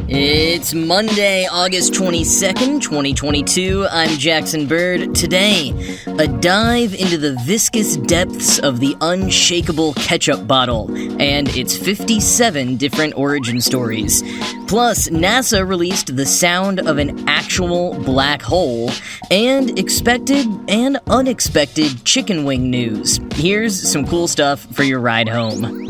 It's Monday, August 22nd, 2022. I'm Jackson Bird. Today, a dive into the viscous depths of the unshakeable ketchup bottle and its 57 different origin stories. Plus, NASA released the sound of an actual black hole and expected and unexpected chicken wing news. Here's some cool stuff for your ride home.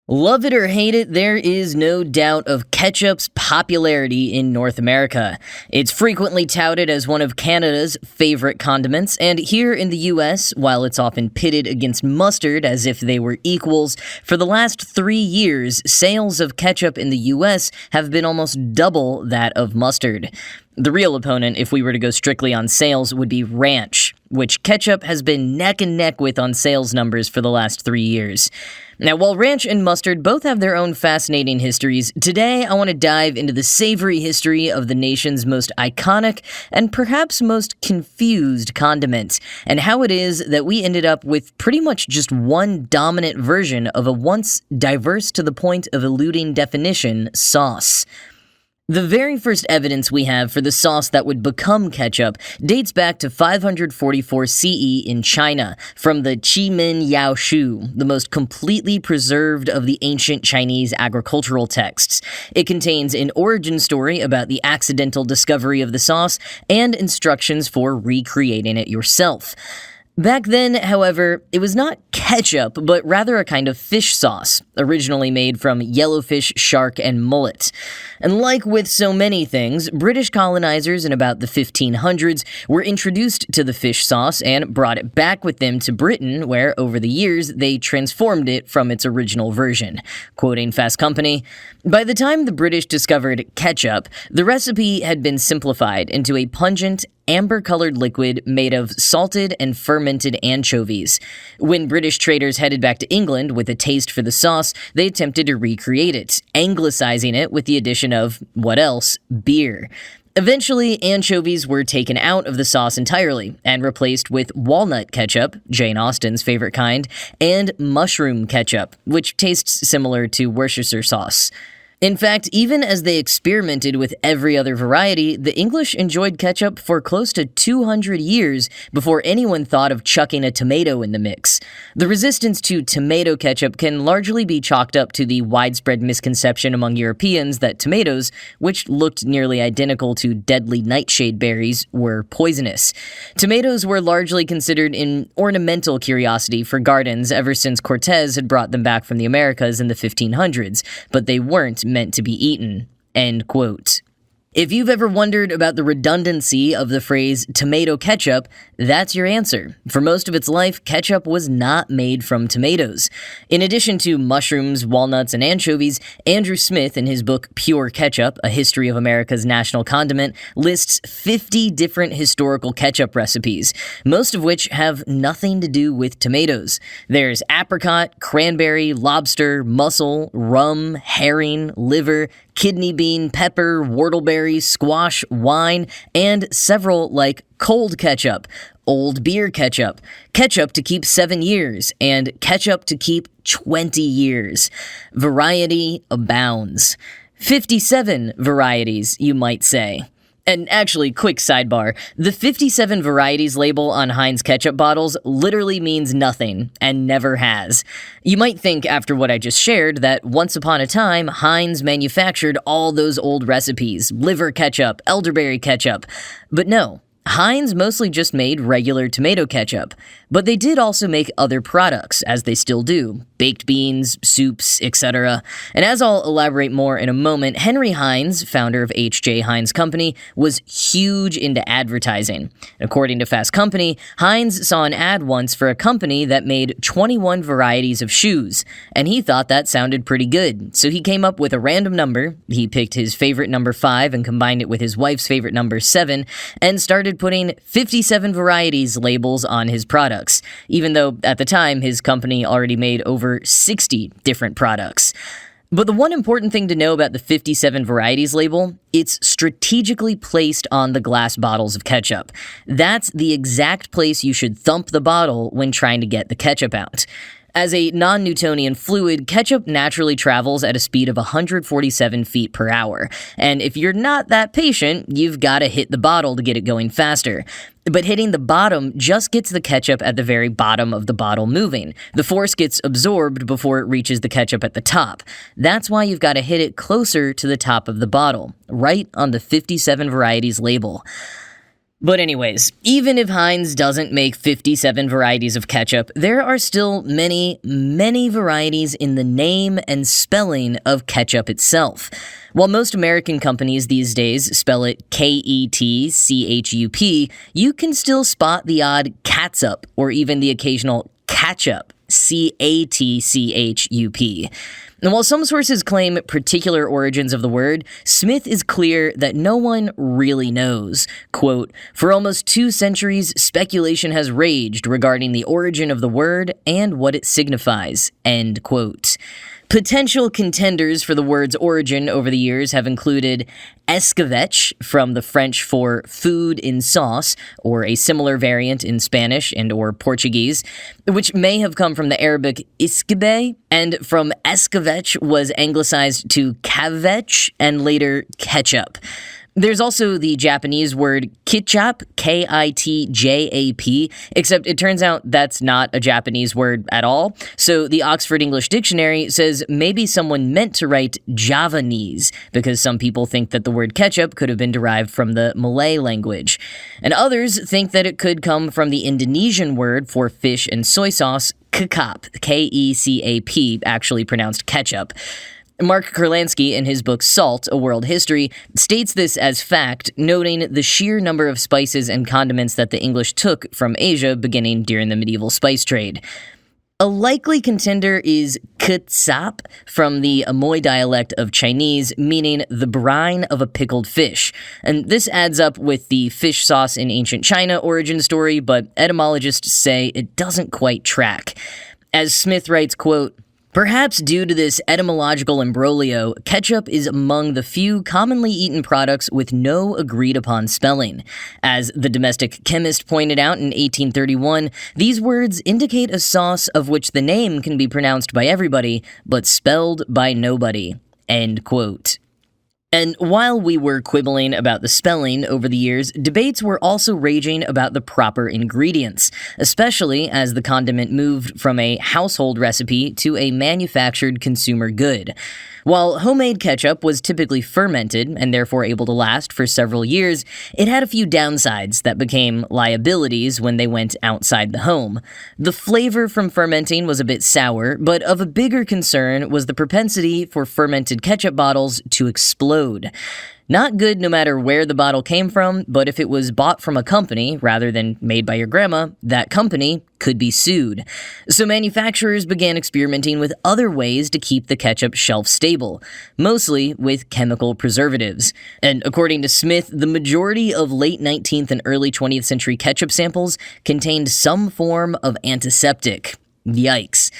Love it or hate it, there is no doubt of ketchup's popularity in North America. It's frequently touted as one of Canada's favorite condiments, and here in the US, while it's often pitted against mustard as if they were equals, for the last 3 years, sales of ketchup in the US have been almost double that of mustard. The real opponent, if we were to go strictly on sales, would be ranch, which ketchup has been neck and neck with on sales numbers for the last 3 years. Now, while ranch and mustard both have their own fascinating histories, today I want to dive into the savory history of the nation's most iconic and perhaps most confused condiment, and how it is that we ended up with pretty much just one dominant version of a once diverse to the point of eluding definition sauce. The very first evidence we have for the sauce that would become ketchup dates back to 544 CE in China, from the Qimin Yao Shu, the most completely preserved of the ancient Chinese agricultural texts. It contains an origin story about the accidental discovery of the sauce and instructions for recreating it yourself. Back then, however, it was not ketchup, but rather a kind of fish sauce, originally made from yellowfish, shark, and mullet. And like with so many things, British colonizers in about the 1500s were introduced to the fish sauce and brought it back with them to Britain, where, over the years, they transformed it from its original version. Quoting Fast Company, "By the time the British discovered ketchup, the recipe had been simplified into a pungent, amber-colored liquid made of salted and fermented anchovies. When British traders headed back to England with a taste for the sauce, they attempted to recreate it, anglicizing it with the addition of, what else, beer. Eventually, anchovies were taken out of the sauce entirely and replaced with walnut ketchup, Jane Austen's favorite kind, and mushroom ketchup, which tastes similar to Worcestershire sauce. In fact, even as they experimented with every other variety, the English enjoyed ketchup for close to 200 years before anyone thought of chucking a tomato in the mix. The resistance to tomato ketchup can largely be chalked up to the widespread misconception among Europeans that tomatoes, which looked nearly identical to deadly nightshade berries, were poisonous. Tomatoes were largely considered an ornamental curiosity for gardens ever since Cortez had brought them back from the Americas in the 1500s, but they weren't meant to be eaten." End quote. If you've ever wondered about the redundancy of the phrase tomato ketchup, that's your answer. For most of its life, ketchup was not made from tomatoes. In addition to mushrooms, walnuts, and anchovies, Andrew Smith, in his book Pure Ketchup, A History of America's National Condiment, lists 50 different historical ketchup recipes, most of which have nothing to do with tomatoes. There's apricot, cranberry, lobster, mussel, rum, herring, liver, kidney bean, pepper, whortleberry, squash, wine, and several like cold ketchup, old beer ketchup, ketchup to keep 7 years, and ketchup to keep 20 years. Variety abounds. 57 varieties, you might say. And actually, quick sidebar, the 57 varieties label on Heinz ketchup bottles literally means nothing, and never has. You might think, after what I just shared, that once upon a time, Heinz manufactured all those old recipes, liver ketchup, elderberry ketchup, but no. Heinz mostly just made regular tomato ketchup, but they did also make other products, as they still do, baked beans, soups, etc. And as I'll elaborate more in a moment, Henry Heinz, founder of H.J. Heinz Company, was huge into advertising. According to Fast Company, Heinz saw an ad once for a company that made 21 varieties of shoes, and he thought that sounded pretty good, so he came up with a random number. He picked his favorite number 5 and combined it with his wife's favorite number 7, and started putting 57 varieties labels on his products, even though at the time his company already made over 60 different products. But the one important thing to know about the 57 varieties label, it's strategically placed on the glass bottles of ketchup. That's the exact place you should thump the bottle when trying to get the ketchup out. As a non-Newtonian fluid, ketchup naturally travels at a speed of 147 feet per hour, and if you're not that patient, you've got to hit the bottle to get it going faster. But hitting the bottom just gets the ketchup at the very bottom of the bottle moving. The force gets absorbed before it reaches the ketchup at the top. That's why you've got to hit it closer to the top of the bottle, right on the 57 Varieties label. But anyways, even if Heinz doesn't make 57 varieties of ketchup, there are still many, many varieties in the name and spelling of ketchup itself. While most American companies these days spell it Ketchup, you can still spot the odd catsup or even the occasional catchup, Catchup. And while some sources claim particular origins of the word, Smith is clear that no one really knows. Quote, "For almost 2 centuries, speculation has raged regarding the origin of the word and what it signifies." End quote. Potential contenders for the word's origin over the years have included escabeche, from the French for food in sauce, or a similar variant in Spanish and or Portuguese, which may have come from the Arabic iscabe, and from escabeche was anglicized to cabbage and later ketchup. There's also the Japanese word ketchup, Kitjap, except it turns out that's not a Japanese word at all. So the Oxford English Dictionary says maybe someone meant to write Javanese, because some people think that the word ketchup could have been derived from the Malay language. And others think that it could come from the Indonesian word for fish and soy sauce, kecap, Kecap, actually pronounced ketchup. Mark Kurlansky, in his book Salt, A World History, states this as fact, noting the sheer number of spices and condiments that the English took from Asia beginning during the medieval spice trade. A likely contender is ketsap, from the Amoy dialect of Chinese, meaning the brine of a pickled fish. And this adds up with the fish sauce in ancient China origin story, but etymologists say it doesn't quite track. As Smith writes, quote, "Perhaps due to this etymological imbroglio, ketchup is among the few commonly eaten products with no agreed-upon spelling. As the domestic chemist pointed out in 1831, these words indicate a sauce of which the name can be pronounced by everybody, but spelled by nobody." End quote. And while we were quibbling about the spelling over the years, debates were also raging about the proper ingredients, especially as the condiment moved from a household recipe to a manufactured consumer good. While homemade ketchup was typically fermented and therefore able to last for several years, it had a few downsides that became liabilities when they went outside the home. The flavor from fermenting was a bit sour, but of a bigger concern was the propensity for fermented ketchup bottles to explode. Not good no matter where the bottle came from, but if it was bought from a company rather than made by your grandma, that company could be sued. So manufacturers began experimenting with other ways to keep the ketchup shelf stable, mostly with chemical preservatives. And according to Smith, the majority of late 19th and early 20th century ketchup samples contained some form of antiseptic. Yikes.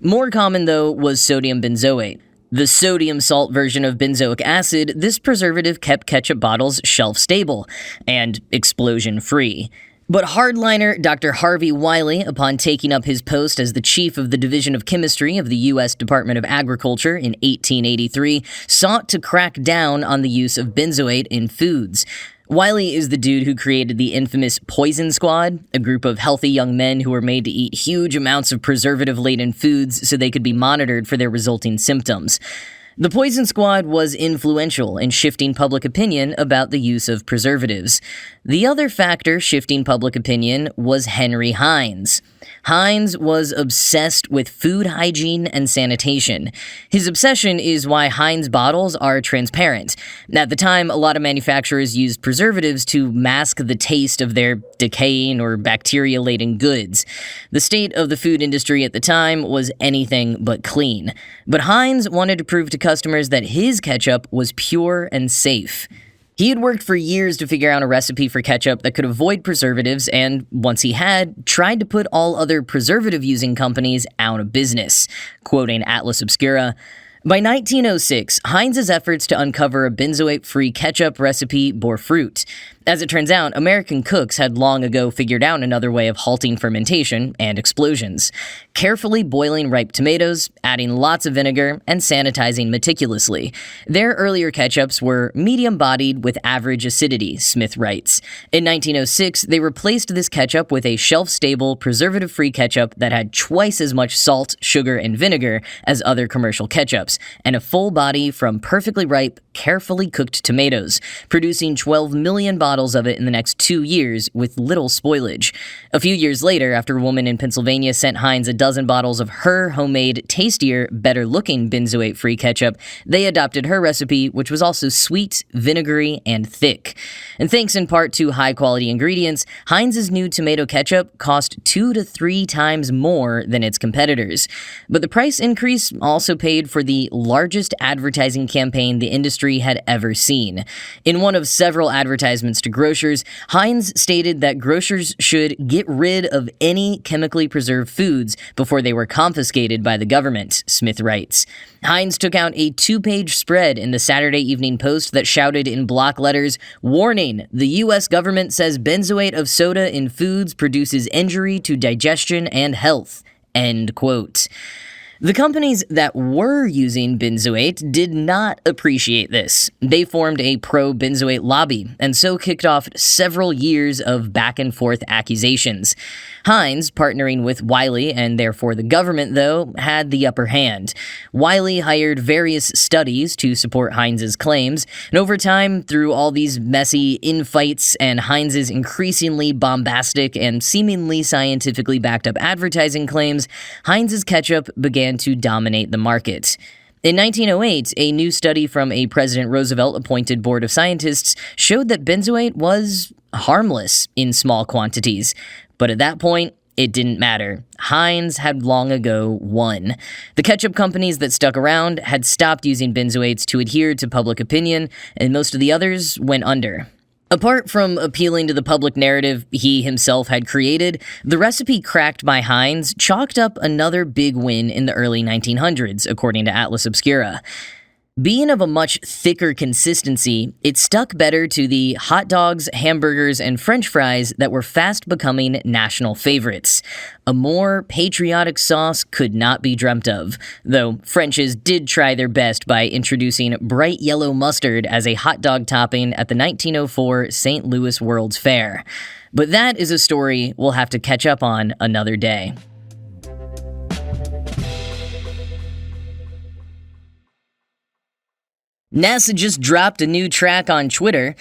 More common, though, was sodium benzoate. The sodium salt version of benzoic acid, this preservative kept ketchup bottles shelf-stable and explosion-free. But hardliner Dr. Harvey Wiley, upon taking up his post as the chief of the Division of Chemistry of the U.S. Department of Agriculture in 1883, sought to crack down on the use of benzoate in foods. Wiley is the dude who created the infamous Poison Squad, a group of healthy young men who were made to eat huge amounts of preservative-laden foods so they could be monitored for their resulting symptoms. The Poison Squad was influential in shifting public opinion about the use of preservatives. The other factor shifting public opinion was Henry Heinz. Heinz was obsessed with food hygiene and sanitation. His obsession is why Heinz bottles are transparent. At the time, a lot of manufacturers used preservatives to mask the taste of their decaying or bacteria-laden goods. The state of the food industry at the time was anything but clean. But Heinz wanted to prove to customers that his ketchup was pure and safe. He had worked for years to figure out a recipe for ketchup that could avoid preservatives and, once he had, tried to put all other preservative-using companies out of business. Quoting Atlas Obscura, by 1906, Heinz's efforts to uncover a benzoate-free ketchup recipe bore fruit. As it turns out, American cooks had long ago figured out another way of halting fermentation and explosions: carefully boiling ripe tomatoes, adding lots of vinegar, and sanitizing meticulously. Their earlier ketchups were medium-bodied with average acidity, Smith writes. In 1906, they replaced this ketchup with a shelf-stable, preservative-free ketchup that had twice as much salt, sugar, and vinegar as other commercial ketchups, and a full body from perfectly ripe, carefully cooked tomatoes, producing 12 million bottles of it in the next 2 years with little spoilage. A few years later, after a woman in Pennsylvania sent Heinz a dozen bottles of her homemade, tastier, better-looking benzoate-free ketchup, they adopted her recipe, which was also sweet, vinegary, and thick. And thanks in part to high-quality ingredients, Heinz's new tomato ketchup cost 2 to 3 times more than its competitors. But the price increase also paid for the largest advertising campaign the industry had ever seen. In one of several advertisements to grocers, Heinz stated that grocers should get rid of any chemically preserved foods before they were confiscated by the government, Smith writes. Heinz took out a 2-page spread in the Saturday Evening Post that shouted in block letters, "Warning, the U.S. government says benzoate of soda in foods produces injury to digestion and health." End quote. The companies that were using benzoate did not appreciate this. They formed a pro-benzoate lobby, and so kicked off several years of back-and-forth accusations. Heinz, partnering with Wiley and therefore the government, though, had the upper hand. Wiley hired various studies to support Heinz's claims, and over time, through all these messy infights and Heinz's increasingly bombastic and seemingly scientifically backed-up advertising claims, Heinz's ketchup began to dominate the market. In 1908, a new study from a President Roosevelt-appointed board of scientists showed that benzoate was harmless in small quantities. But at that point, it didn't matter. Heinz had long ago won. The ketchup companies that stuck around had stopped using benzoates to adhere to public opinion, and most of the others went under. Apart from appealing to the public narrative he himself had created, the recipe cracked by Heinz chalked up another big win in the early 1900s, according to Atlas Obscura. Being of a much thicker consistency, it stuck better to the hot dogs, hamburgers, and French fries that were fast becoming national favorites. A more patriotic sauce could not be dreamt of, though French's did try their best by introducing bright yellow mustard as a hot dog topping at the 1904 St. Louis World's Fair. But that is a story we'll have to catch up on another day. NASA just dropped a new track on Twitter.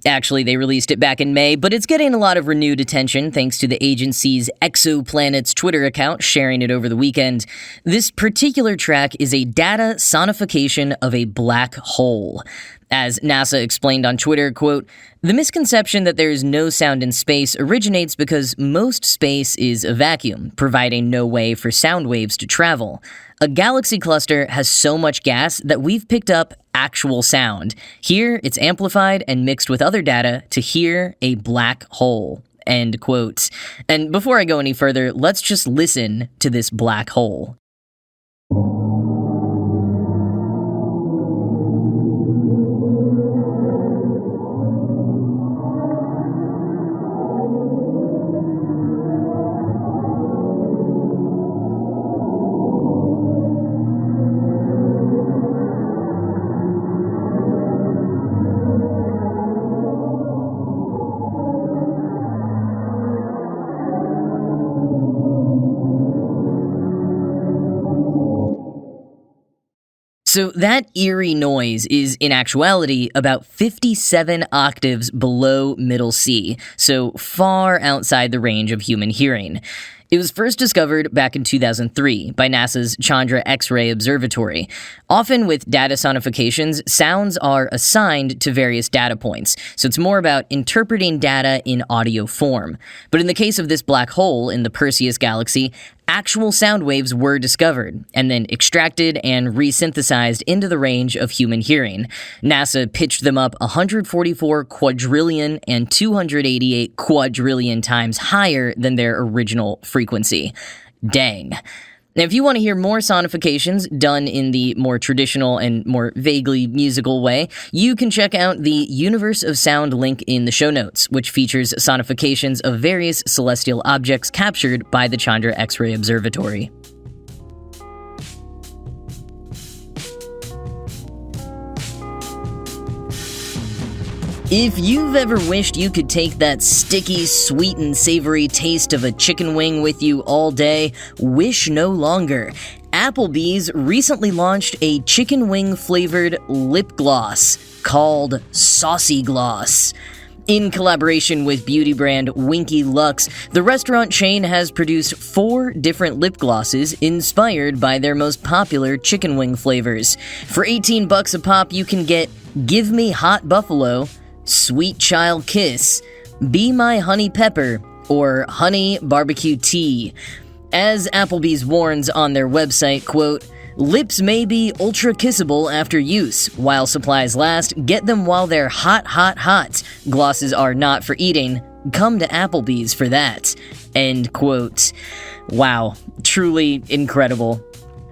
Actually, they released it back in May, but it's getting a lot of renewed attention thanks to the agency's Exoplanets Twitter account sharing it over the weekend. This particular track is a data sonification of a black hole. As NASA explained on Twitter, quote, "The misconception that there is no sound in space originates because most space is a vacuum, providing no way for sound waves to travel. A galaxy cluster has so much gas that we've picked up actual sound. Here, it's amplified and mixed with other data to hear a black hole." End quote. And before I go any further, let's just listen to this black hole. So that eerie noise is, in actuality, about 57 octaves below middle C, so far outside the range of human hearing. It was first discovered back in 2003 by NASA's Chandra X-ray Observatory. Often with data sonifications, sounds are assigned to various data points, so it's more about interpreting data in audio form. But in the case of this black hole in the Perseus galaxy, actual sound waves were discovered, and then extracted and resynthesized into the range of human hearing. NASA pitched them up 144 quadrillion and 288 quadrillion times higher than their original frequency. Dang. Now, if you want to hear more sonifications done in the more traditional and more vaguely musical way, you can check out the Universe of Sound link in the show notes, which features sonifications of various celestial objects captured by the Chandra X-ray Observatory. If you've ever wished you could take that sticky, sweet, and savory taste of a chicken wing with you all day, wish no longer. Applebee's recently launched a chicken wing flavored lip gloss called Saucy Gloss. In collaboration with beauty brand Winky Lux, the restaurant chain has produced 4 different lip glosses inspired by their most popular chicken wing flavors. For $18 a pop, you can get Give Me Hot Buffalo, Sweet Child Kiss, Be My Honey Pepper, or Honey Barbecue Tea. As Applebee's warns on their website, quote, "Lips may be ultra kissable after use. While supplies last, get them while they're hot, hot, hot. Glosses are not for eating. Come to Applebee's for that." End quote. Wow, truly incredible.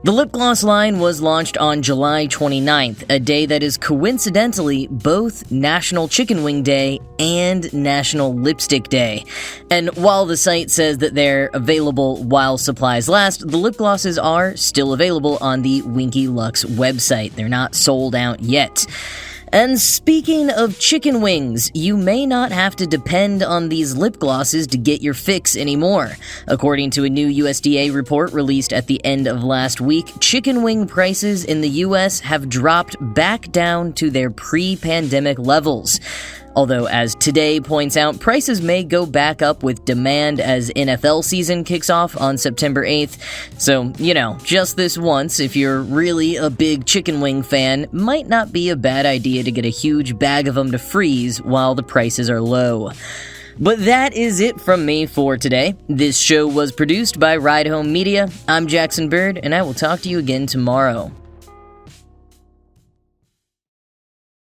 The lip gloss line was launched on July 29th, a day that is coincidentally both National Chicken Wing Day and National Lipstick Day. And while the site says that they're available while supplies last, the lip glosses are still available on the Winky Lux website. They're not sold out yet. And speaking of chicken wings, you may not have to depend on these lip glosses to get your fix anymore. According to a new USDA report released at the end of last week, chicken wing prices in the US have dropped back down to their pre-pandemic levels. Although, as Today points out, prices may go back up with demand as NFL season kicks off on September 8th. So, just this once, if you're really a big chicken wing fan, might not be a bad idea to get a huge bag of them to freeze while the prices are low. But that is it from me for today. This show was produced by Ride Home Media. I'm Jackson Bird, and I will talk to you again tomorrow.